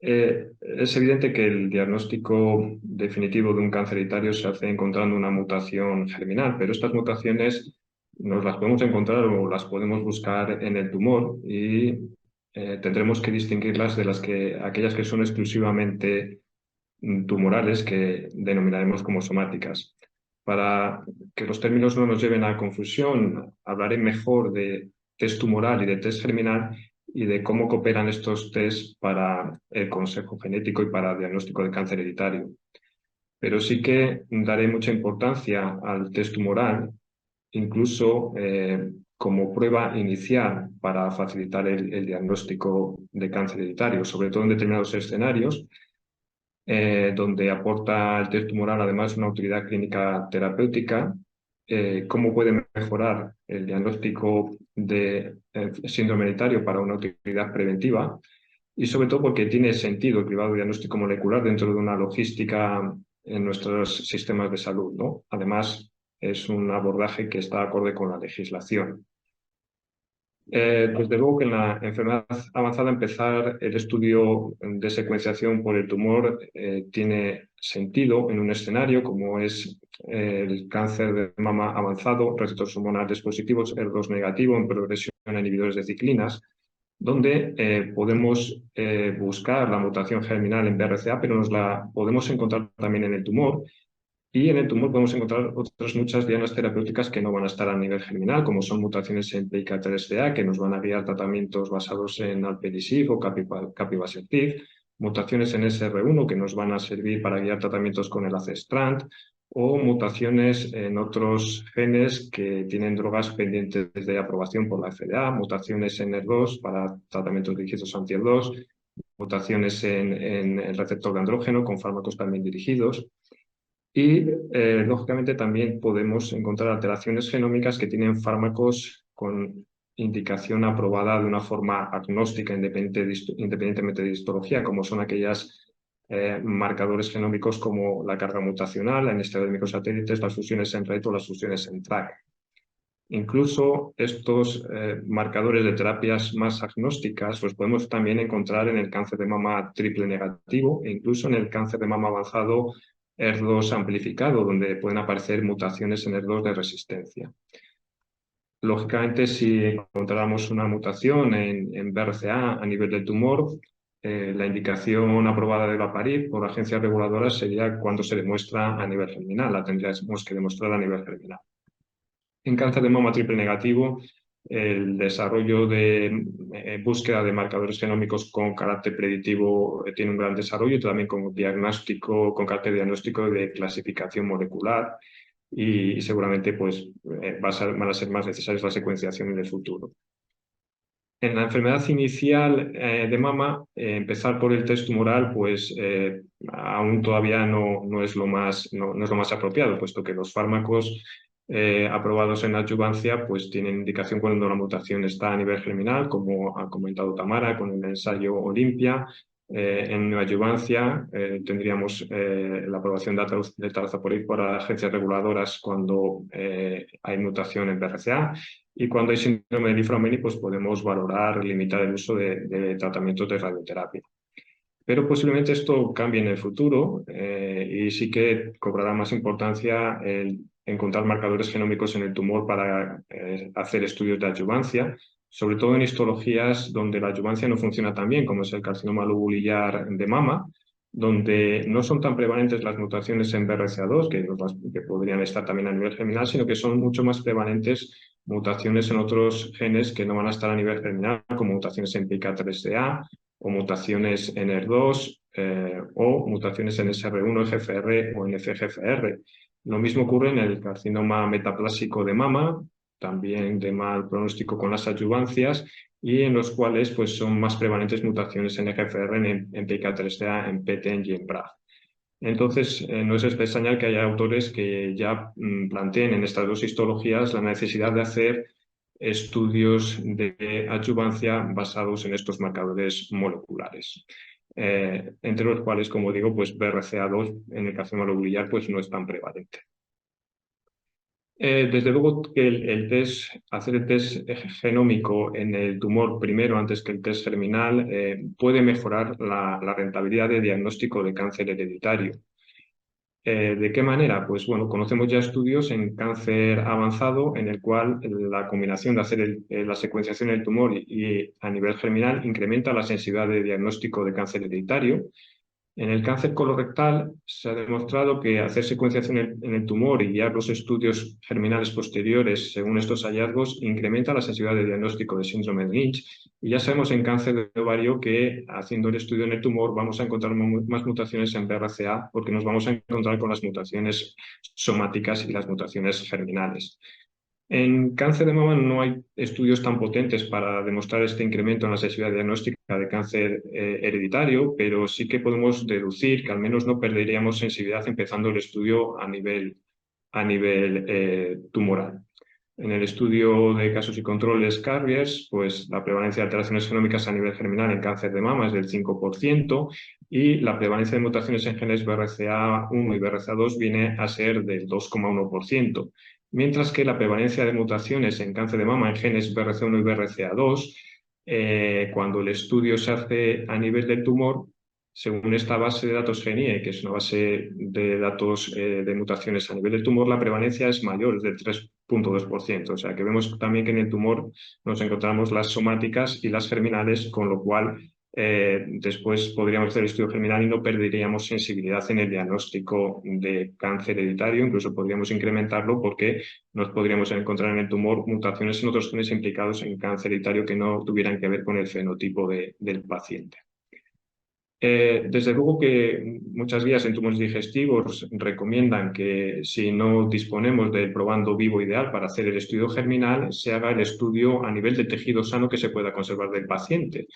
Es evidente que el diagnóstico definitivo de un cáncer hereditario se hace encontrando una mutación germinal, pero estas mutaciones nos las podemos encontrar o las podemos buscar en el tumor y tendremos que distinguirlas de aquellas que son exclusivamente tumorales, que denominaremos como somáticas. Para que los términos no nos lleven a confusión, hablaré mejor de test tumoral y de test germinal y de cómo cooperan estos test para el consejo genético y para el diagnóstico de cáncer hereditario. Pero sí que daré mucha importancia al test tumoral, incluso como prueba inicial para facilitar el diagnóstico de cáncer hereditario, sobre todo en determinados escenarios donde aporta el test tumoral además una utilidad clínica terapéutica, cómo puede mejorar el diagnóstico de síndrome hereditario para una utilidad preventiva y sobre todo porque tiene sentido el cribado diagnóstico molecular dentro de una logística en nuestros sistemas de salud, ¿no? Además, es un abordaje que está acorde con la legislación. Desde luego que en la enfermedad avanzada empezar el estudio de secuenciación por el tumor tiene sentido en un escenario como es el cáncer de mama avanzado, receptores hormonales positivos, ER2 negativo en progresión a inhibidores de ciclinas, donde podemos buscar la mutación germinal en BRCA, pero nos la podemos encontrar también en el tumor. Y en el tumor podemos encontrar otras muchas dianas terapéuticas que no van a estar a nivel germinal, como son mutaciones en PIK3CA, que nos van a guiar tratamientos basados en alpelisib o capivasertib, mutaciones en SR1, que nos van a servir para guiar tratamientos con el ACE-STRAND, o mutaciones en otros genes que tienen drogas pendientes de aprobación por la FDA, mutaciones en ER2 para tratamientos dirigidos anti-ER2, mutaciones en el receptor de andrógeno con fármacos también dirigidos. Y, lógicamente, también podemos encontrar alteraciones genómicas que tienen fármacos con indicación aprobada de una forma agnóstica, independientemente de histología, como son aquellas marcadores genómicos como la carga mutacional, la inestabilidad de microsatélites, las fusiones en RET o las fusiones en TRAC. Incluso estos marcadores de terapias más agnósticas los podemos también encontrar en el cáncer de mama triple negativo e incluso en el cáncer de mama avanzado ER2 amplificado, donde pueden aparecer mutaciones en ER2 de resistencia. Lógicamente, si encontráramos una mutación en BRCA a nivel del tumor, la indicación aprobada de Olaparib por agencias reguladoras sería cuando se demuestra a nivel germinal, la tendríamos que demostrar a nivel germinal. En cáncer de mama triple negativo, el desarrollo de búsqueda de marcadores genómicos con carácter predictivo tiene un gran desarrollo y también con carácter diagnóstico de clasificación molecular y seguramente pues, van a ser más necesarias la secuenciación en el futuro. En la enfermedad inicial de mama, empezar por el test tumoral, pues aún todavía no es lo más apropiado, puesto que los fármacos aprobados en adyuvancia pues tienen indicación cuando la mutación está a nivel germinal, como ha comentado Tamara con el ensayo Olimpia. En adyuvancia tendríamos la aprobación de talazoparib por agencias reguladoras cuando hay mutación en BRCA. Y cuando hay síndrome de Li-Fraumeni, pues podemos valorar, limitar el uso de tratamientos de radioterapia. Pero posiblemente esto cambie en el futuro y sí que cobrará más importancia el encontrar marcadores genómicos en el tumor para hacer estudios de adyuvancia, sobre todo en histologías donde la adyuvancia no funciona tan bien, como es el carcinoma lobulillar de mama, donde no son tan prevalentes las mutaciones en BRCA2, que podrían estar también a nivel germinal, sino que son mucho más prevalentes mutaciones en otros genes que no van a estar a nivel germinal, como mutaciones en PIK3CA o mutaciones en ER2 o mutaciones en SR1, EGFR o en FGFR. Lo mismo ocurre en el carcinoma metaplásico de mama, también de mal pronóstico con las adyuvancias, y en los cuales pues, son más prevalentes mutaciones en EGFR, en PIK3CA, en PTEN y en BRAF. Entonces, no es extrañar que haya autores que ya planteen en estas dos histologías la necesidad de hacer estudios de adyuvancia basados en estos marcadores moleculares, entre los cuales, como digo, pues BRCA2 en el carcinoma lobulillar pues no es tan prevalente. Desde luego que hacer el test genómico en el tumor primero antes que el test germinal puede mejorar la rentabilidad de diagnóstico de cáncer hereditario. ¿De qué manera? Pues bueno, conocemos ya estudios en cáncer avanzado en el cual la combinación de hacer la secuenciación del tumor y a nivel germinal incrementa la sensibilidad de diagnóstico de cáncer hereditario. En el cáncer colorectal se ha demostrado que hacer secuenciación en el tumor y guiar los estudios germinales posteriores según estos hallazgos incrementa la sensibilidad de diagnóstico de síndrome de Lynch. Y ya sabemos en cáncer de ovario que haciendo el estudio en el tumor vamos a encontrar más mutaciones en BRCA porque nos vamos a encontrar con las mutaciones somáticas y las mutaciones germinales. En cáncer de mama no hay estudios tan potentes para demostrar este incremento en la sensibilidad diagnóstica de cáncer hereditario, pero sí que podemos deducir que al menos no perderíamos sensibilidad empezando el estudio a nivel tumoral. En el estudio de casos y controles Carriers, pues la prevalencia de alteraciones genómicas a nivel germinal en cáncer de mama es del 5% y la prevalencia de mutaciones en genes BRCA1 y BRCA2 viene a ser del 2,1%, mientras que la prevalencia de mutaciones en cáncer de mama en genes BRCA1 y BRCA2, cuando el estudio se hace a nivel del tumor, según esta base de datos GENIE, que es una base de datos de mutaciones a nivel del tumor, la prevalencia es mayor, es del 3,2%. O sea que vemos también que en el tumor nos encontramos las somáticas y las germinales, con lo cual después podríamos hacer el estudio germinal y no perderíamos sensibilidad en el diagnóstico de cáncer hereditario, incluso podríamos incrementarlo porque nos podríamos encontrar en el tumor mutaciones en otros genes implicados en cáncer hereditario que no tuvieran que ver con el fenotipo del paciente. Desde luego que muchas guías en tumores digestivos recomiendan que si no disponemos del probando vivo ideal para hacer el estudio germinal, se haga el estudio a nivel de tejido sano que se pueda conservar del paciente.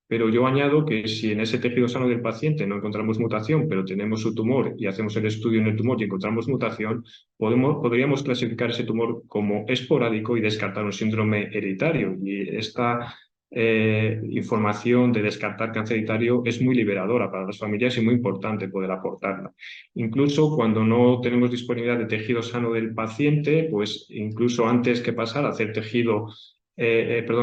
Pero yo añado que si en ese tejido sano del paciente no encontramos mutación, pero tenemos su tumor y hacemos el estudio en el tumor y encontramos mutación, podríamos clasificar ese tumor como esporádico y descartar un síndrome hereditario. Y esta información de descartar cáncer hereditario es muy liberadora para las familias y muy importante poder aportarla. Incluso cuando no tenemos disponibilidad de tejido sano del paciente, pues incluso antes que pasar a hacer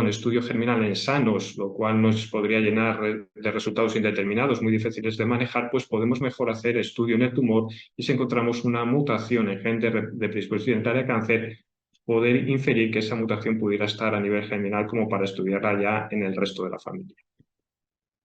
estudio germinal en sanos, lo cual nos podría llenar de resultados indeterminados muy difíciles de manejar, pues podemos mejor hacer estudio en el tumor y si encontramos una mutación en gen de predisposición hereditaria a cáncer, poder inferir que esa mutación pudiera estar a nivel germinal como para estudiarla ya en el resto de la familia.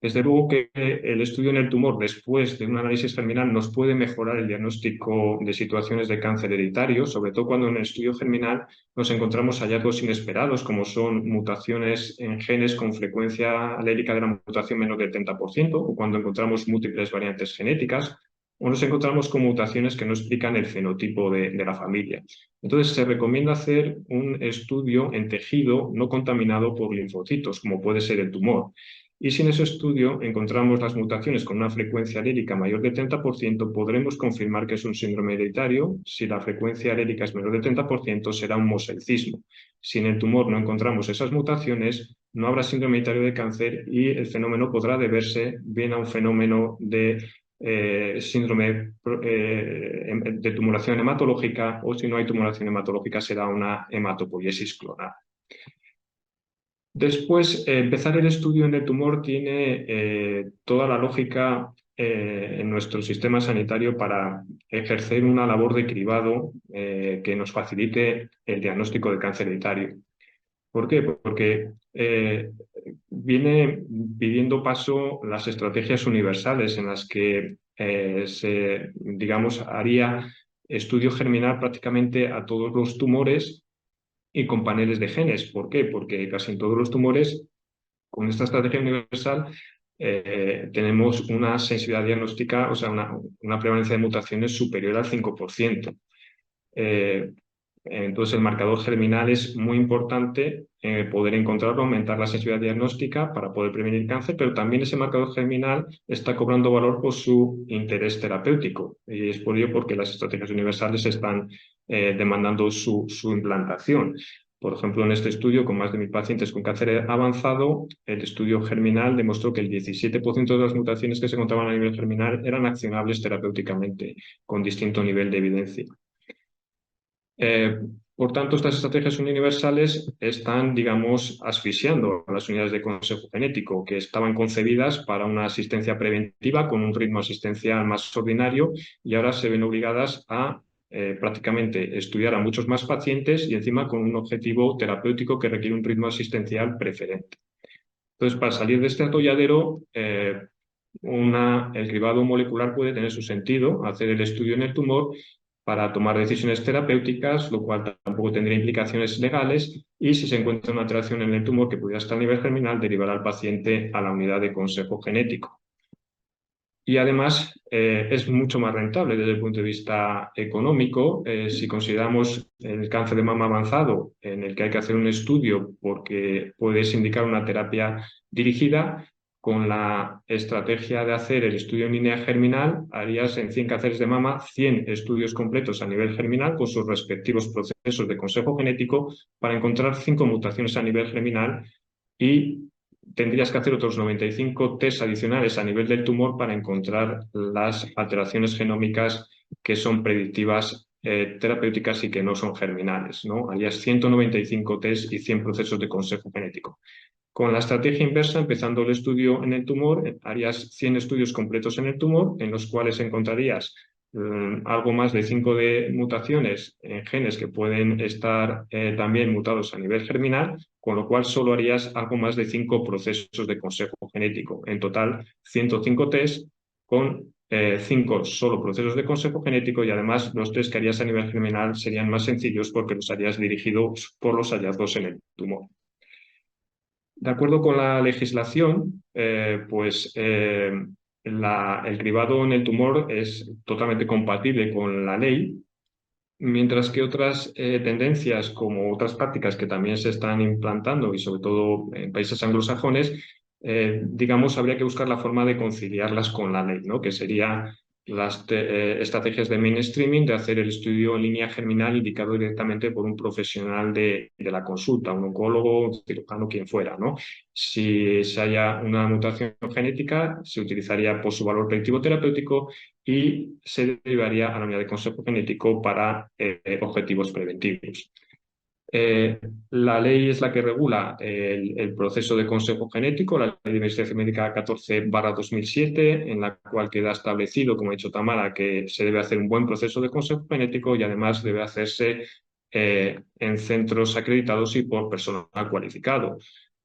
Desde luego que el estudio en el tumor después de un análisis germinal nos puede mejorar el diagnóstico de situaciones de cáncer hereditario, sobre todo cuando en el estudio germinal nos encontramos hallazgos inesperados, como son mutaciones en genes con frecuencia alélica de la mutación menor del 30%, o cuando encontramos múltiples variantes genéticas, o nos encontramos con mutaciones que no explican el fenotipo de la familia. Entonces, se recomienda hacer un estudio en tejido no contaminado por linfocitos, como puede ser el tumor. Y si en ese estudio encontramos las mutaciones con una frecuencia alélica mayor del 30%, podremos confirmar que es un síndrome hereditario. Si la frecuencia alélica es menor del 30%, será un mosaicismo. Si en el tumor no encontramos esas mutaciones, no habrá síndrome hereditario de cáncer y el fenómeno podrá deberse bien a un fenómeno de síndrome de tumulación hematológica, o si no hay tumulación hematológica será una hematopoiesis clonal. Después, empezar el estudio en el tumor tiene toda la lógica en nuestro sistema sanitario para ejercer una labor de cribado que nos facilite el diagnóstico de cáncer hereditario. ¿Por qué? Porque viene pidiendo paso las estrategias universales en las que haría estudio germinal prácticamente a todos los tumores y con paneles de genes. ¿Por qué? Porque casi en todos los tumores, con esta estrategia universal, tenemos una sensibilidad diagnóstica, o sea, una prevalencia de mutaciones superior al 5%. Entonces, el marcador germinal es muy importante poder encontrarlo, aumentar la sensibilidad diagnóstica para poder prevenir cáncer, pero también ese marcador germinal está cobrando valor por su interés terapéutico. Y es por ello porque las estrategias universales están demandando su implantación. Por ejemplo, en este estudio, con más de 1.000 pacientes con cáncer avanzado, el estudio germinal demostró que el 17% de las mutaciones que se encontraban a nivel germinal eran accionables terapéuticamente, con distinto nivel de evidencia. Eh, por tanto, estas estrategias universales están, digamos, asfixiando a las unidades de consejo genético, que estaban concebidas para una asistencia preventiva con un ritmo asistencial más ordinario y ahora se ven obligadas a prácticamente estudiar a muchos más pacientes y encima con un objetivo terapéutico que requiere un ritmo asistencial preferente. Entonces, para salir de este atolladero, el cribado molecular puede tener su sentido, hacer el estudio en el tumor para tomar decisiones terapéuticas, lo cual tampoco tendría implicaciones legales, y si se encuentra una alteración en el tumor que pudiera estar a nivel germinal, derivar al paciente a la unidad de consejo genético. Y además es mucho más rentable desde el punto de vista económico. Si consideramos el cáncer de mama avanzado, en el que hay que hacer un estudio porque puedes indicar una terapia dirigida, con la estrategia de hacer el estudio en línea germinal, harías en 100 cánceres de mama 100 estudios completos a nivel germinal con sus respectivos procesos de consejo genético para encontrar 5 mutaciones a nivel germinal y tendrías que hacer otros 95 test adicionales a nivel del tumor para encontrar las alteraciones genómicas que son predictivas terapéuticas y que no son germinales, ¿no? Harías 195 test y 100 procesos de consejo genético. Con la estrategia inversa, empezando el estudio en el tumor, harías 100 estudios completos en el tumor, en los cuales encontrarías algo más de 5 de mutaciones en genes que pueden estar también mutados a nivel germinal, con lo cual solo harías algo más de 5 procesos de consejo genético. En total, 105 test con 5 solo procesos de consejo genético, y además los test que harías a nivel germinal serían más sencillos porque los harías dirigidos por los hallazgos en el tumor. De acuerdo con la legislación, el cribado en el tumor es totalmente compatible con la ley, mientras que otras tendencias, como otras prácticas que también se están implantando, y sobre todo en países anglosajones, digamos, habría que buscar la forma de conciliarlas con la ley, ¿no? Que sería las estrategias de mainstreaming, de hacer el estudio en línea germinal indicado directamente por un profesional de la consulta, un oncólogo, un cirujano, quien fuera, ¿no? Si se haya una mutación genética, se utilizaría por su valor predictivo terapéutico y se derivaría a la unidad de consejo genético para objetivos preventivos. La ley es la que regula el proceso de consejo genético, la Ley de Investigación Médica 14/2007, en la cual queda establecido, como ha dicho Tamara, que se debe hacer un buen proceso de consejo genético y además debe hacerse en centros acreditados y por personal cualificado.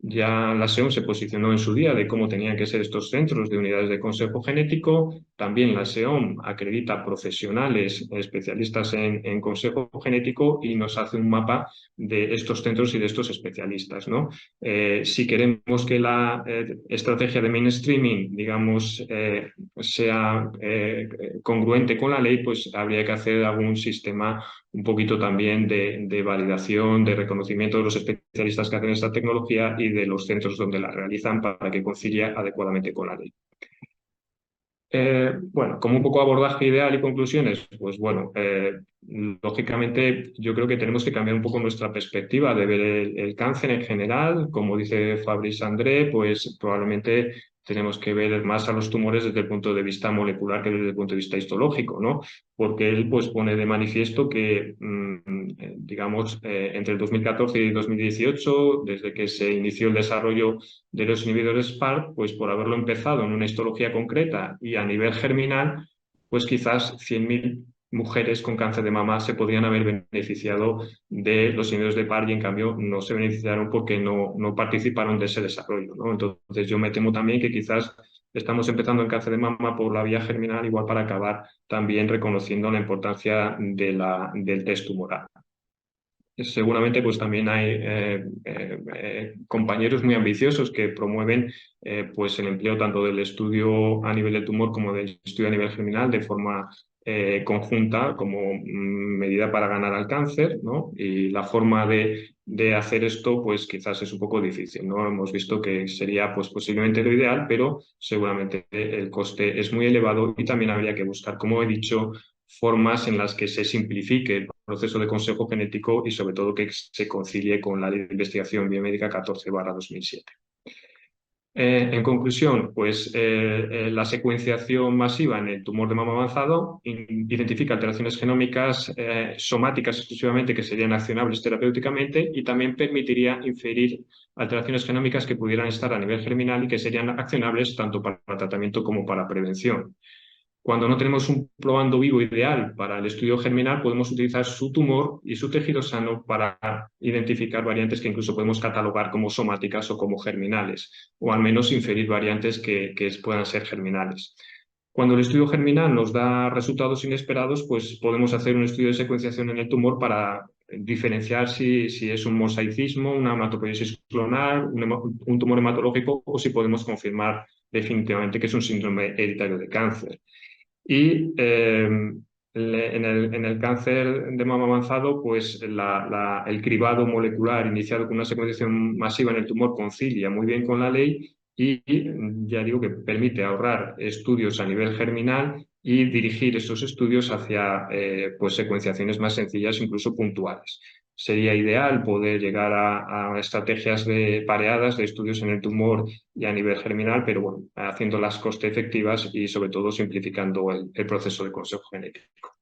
Ya la SEOM se posicionó en su día de cómo tenían que ser estos centros de unidades de consejo genético. También la SEOM acredita profesionales especialistas en consejo genético y nos hace un mapa de estos centros y de estos especialistas, ¿no? Si queremos que la estrategia de mainstreaming, digamos, sea congruente con la ley, pues habría que hacer algún sistema un poquito también de validación, de reconocimiento de los especialistas que hacen esta tecnología y de los centros donde la realizan para que concilie adecuadamente con la ley. Bueno, como un poco abordaje ideal y conclusiones, pues bueno, lógicamente yo creo que tenemos que cambiar un poco nuestra perspectiva de ver el cáncer en general. Como dice Fabrice André, pues probablemente tenemos que ver más a los tumores desde el punto de vista molecular que desde el punto de vista histológico, ¿no? Porque él pues pone de manifiesto que, digamos, entre el 2014 y 2018, desde que se inició el desarrollo de los inhibidores PARP, pues por haberlo empezado en una histología concreta y a nivel germinal, pues quizás 100.000 mujeres con cáncer de mama se podrían haber beneficiado de los inhibidores de PARP y en cambio no se beneficiaron porque no participaron de ese desarrollo, ¿no? Entonces yo me temo también que quizás estamos empezando en cáncer de mama por la vía germinal, igual para acabar también reconociendo la importancia del test tumoral. Seguramente pues también hay compañeros muy ambiciosos que promueven pues el empleo tanto del estudio a nivel de tumor como del estudio a nivel germinal de forma conjunta como medida para ganar al cáncer, ¿no? Y la forma de hacer esto pues quizás es un poco difícil, ¿no? Hemos visto que sería pues posiblemente lo ideal, pero seguramente el coste es muy elevado y también habría que buscar, como he dicho, formas en las que se simplifique el proceso de consejo genético y sobre todo que se concilie con la Ley de Investigación Biomédica 14/2007. En conclusión, pues la secuenciación masiva en el tumor de mama avanzado identifica alteraciones genómicas somáticas exclusivamente que serían accionables terapéuticamente y también permitiría inferir alteraciones genómicas que pudieran estar a nivel germinal y que serían accionables tanto para tratamiento como para prevención. Cuando no tenemos un probando vivo ideal para el estudio germinal, podemos utilizar su tumor y su tejido sano para identificar variantes que incluso podemos catalogar como somáticas o como germinales, o al menos inferir variantes que puedan ser germinales. Cuando el estudio germinal nos da resultados inesperados, pues podemos hacer un estudio de secuenciación en el tumor para diferenciar si es un mosaicismo, una hematopoiesis clonal, un tumor hematológico o si podemos confirmar definitivamente que es un síndrome hereditario de cáncer. Y en el cáncer de mama avanzado, pues el cribado molecular iniciado con una secuenciación masiva en el tumor concilia muy bien con la ley y ya digo que permite ahorrar estudios a nivel germinal y dirigir esos estudios hacia pues secuenciaciones más sencillas, incluso puntuales. Sería ideal poder llegar a estrategias pareadas de estudios en el tumor y a nivel germinal, pero bueno, haciéndolas coste efectivas y sobre todo simplificando el proceso de consejo genético.